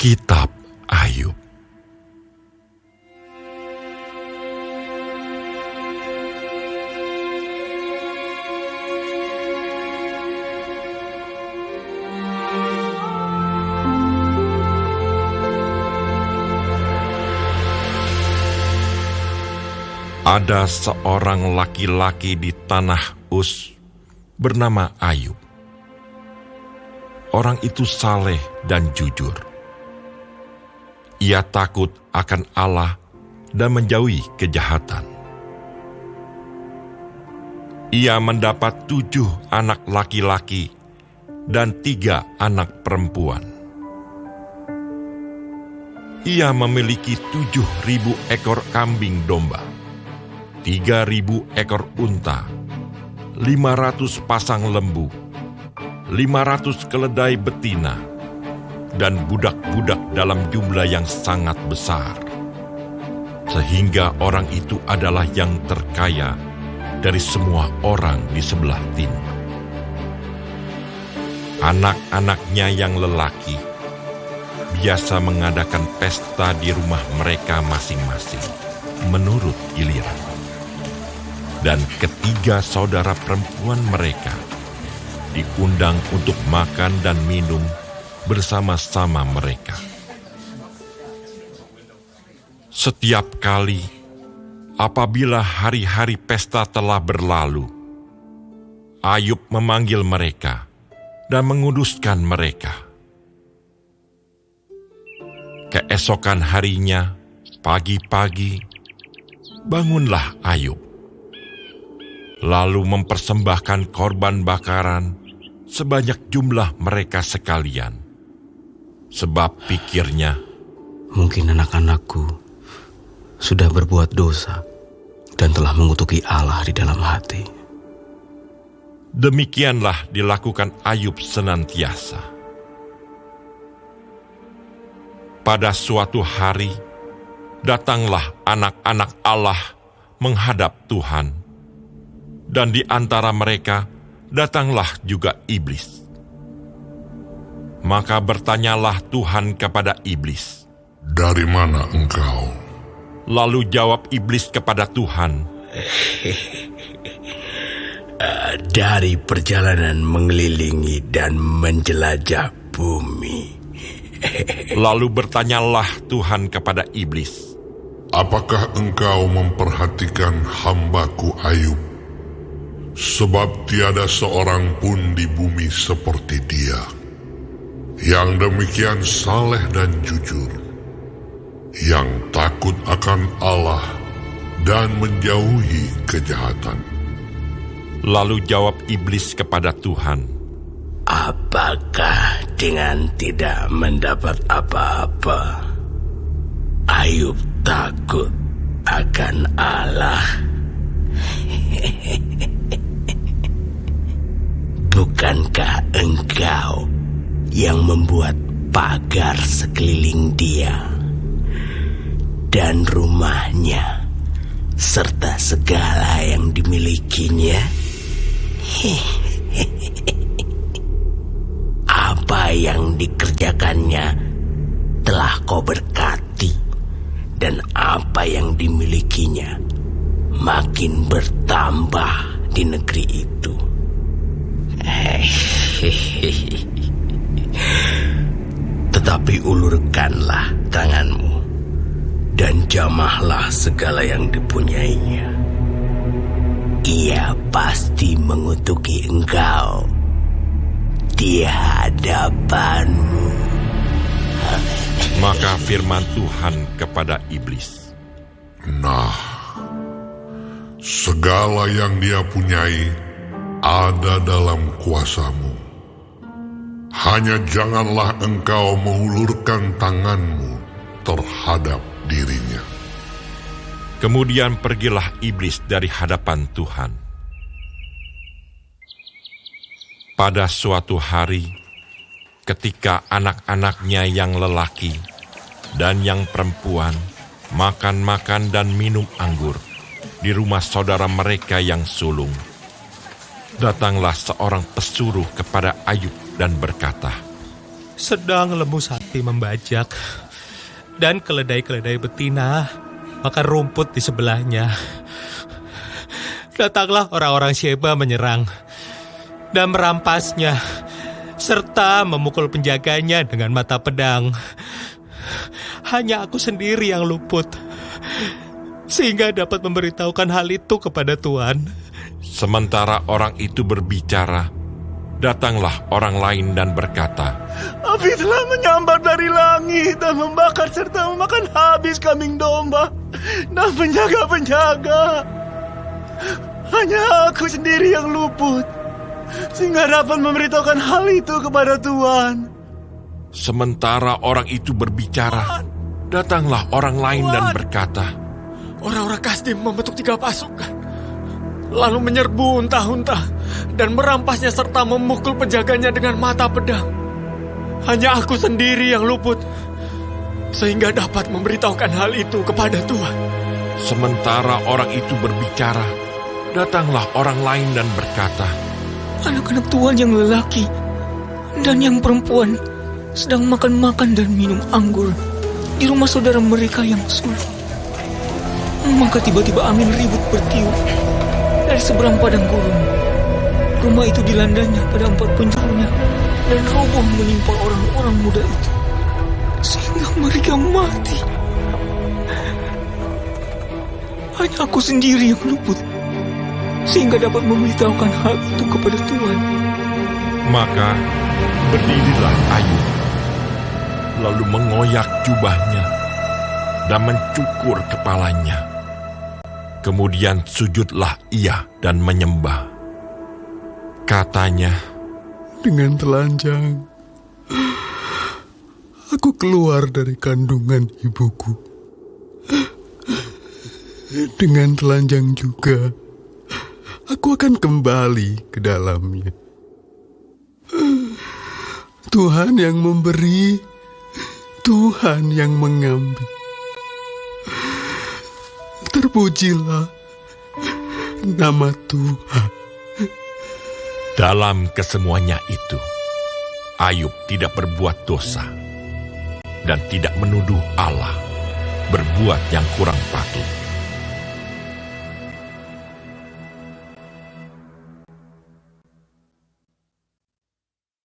Kitab Ayub. Ada seorang laki-laki di tanah Uz bernama Ayub. Orang itu saleh dan jujur. Ia takut akan Allah dan menjauhi kejahatan. Ia mendapat 7 anak laki-laki dan 3 anak perempuan. Ia memiliki 7.000 ekor kambing domba, 3.000 ekor unta, 500 pasang lembu, 500 keledai betina, dan budak-budak dalam jumlah yang sangat besar. Sehingga orang itu adalah yang terkaya dari semua orang di sebelah timur. Anak-anaknya yang lelaki biasa mengadakan pesta di rumah mereka masing-masing menurut giliran. Dan ketiga saudara perempuan mereka diundang untuk makan dan minum bersama-sama mereka. Setiap kali apabila hari-hari pesta telah berlalu, Ayub memanggil mereka dan menguduskan mereka. Keesokan harinya, pagi-pagi, bangunlah Ayub, lalu mempersembahkan korban bakaran sebanyak jumlah mereka sekalian. Sebab pikirnya, mungkin anak-anakku sudah berbuat dosa dan telah mengutuki Allah di dalam hati. Demikianlah dilakukan Ayub senantiasa. Pada suatu hari, datanglah anak-anak Allah menghadap Tuhan. Dan di antara mereka datanglah juga iblis. Maka bertanyalah Tuhan kepada iblis, "Dari mana engkau?" Lalu jawab iblis kepada Tuhan, "Dari perjalanan mengelilingi dan menjelajah bumi." Lalu bertanyalah Tuhan kepada iblis, "Apakah engkau memperhatikan hamba-Ku Ayub? Sebab tiada seorang pun di bumi seperti dia, yang demikian saleh dan jujur, yang takut akan Allah dan menjauhi kejahatan." Lalu jawab iblis kepada Tuhan, "Apakah dengan tidak mendapat apa-apa, Ayub takut akan Allah? Bukankah engkau yang membuat pagar sekeliling dia dan rumahnya serta segala yang dimilikinya? Apa yang dikerjakannya telah kau berkati, dan apa yang dimilikinya makin bertambah di negeri itu. Tetapi ulurkanlah tanganmu dan jamahlah segala yang dipunyainya. Ia pasti mengutuki engkau di hadapanmu." Maka firman Tuhan kepada iblis, "Nah, segala yang dia punyai ada dalam kuasamu. Hanya janganlah engkau mengulurkan tanganmu terhadap dirinya." Kemudian pergilah iblis dari hadapan Tuhan. Pada suatu hari, ketika anak-anaknya yang lelaki dan yang perempuan makan-makan dan minum anggur di rumah saudara mereka yang sulung, datanglah seorang pesuruh kepada Ayub dan berkata, "Sedang lembu satu berhenti membajak, dan keledai-keledai betina makan rumput di sebelahnya. Datanglah orang-orang Sheba menyerang dan merampasnya, serta memukul penjaganya dengan mata pedang. Hanya aku sendiri yang luput, sehingga dapat memberitahukan hal itu kepada Tuhan. Sementara orang itu berbicara, datanglah orang lain dan berkata, Api telah menyambar dari langit dan membakar serta memakan habis kambing domba dan penjaga-penjaga. Hanya aku sendiri yang luput, sehingga dapat memberitahukan hal itu kepada Tuhan. Sementara orang itu berbicara, datanglah orang lain dan berkata, Orang-orang Kasdim membentuk 3 pasukan, lalu menyerbu unta-unta dan merampasnya serta memukul penjaganya dengan mata pedang. Hanya aku sendiri yang luput, sehingga dapat memberitahukan hal itu kepada Tuhan. Sementara orang itu berbicara, datanglah orang lain dan berkata, Anak-anak Tuhan yang lelaki dan yang perempuan sedang makan-makan dan minum anggur di rumah saudara mereka yang sulung. Maka tiba-tiba angin ribut bertiup dari seberang padang gurun. Rumah itu dilandanya pada 4 penjurunya dan roboh menimpa orang-orang muda itu, sehingga mereka mati. Hanya aku sendiri yang luput, sehingga dapat memberitahukan hal itu kepada Tuhan. Maka berdirilah Ayub, lalu mengoyak jubahnya dan mencukur kepalanya. Kemudian sujudlah ia dan menyembah. Katanya, Dengan telanjang aku keluar dari kandungan ibuku. Dengan telanjang juga aku akan kembali ke dalamnya. Tuhan yang memberi, Tuhan yang mengambil. Terpujilah nama Tuhan. dalam kesemuanya itu, Ayub tidak berbuat dosa dan tidak menuduh Allah berbuat yang kurang patut.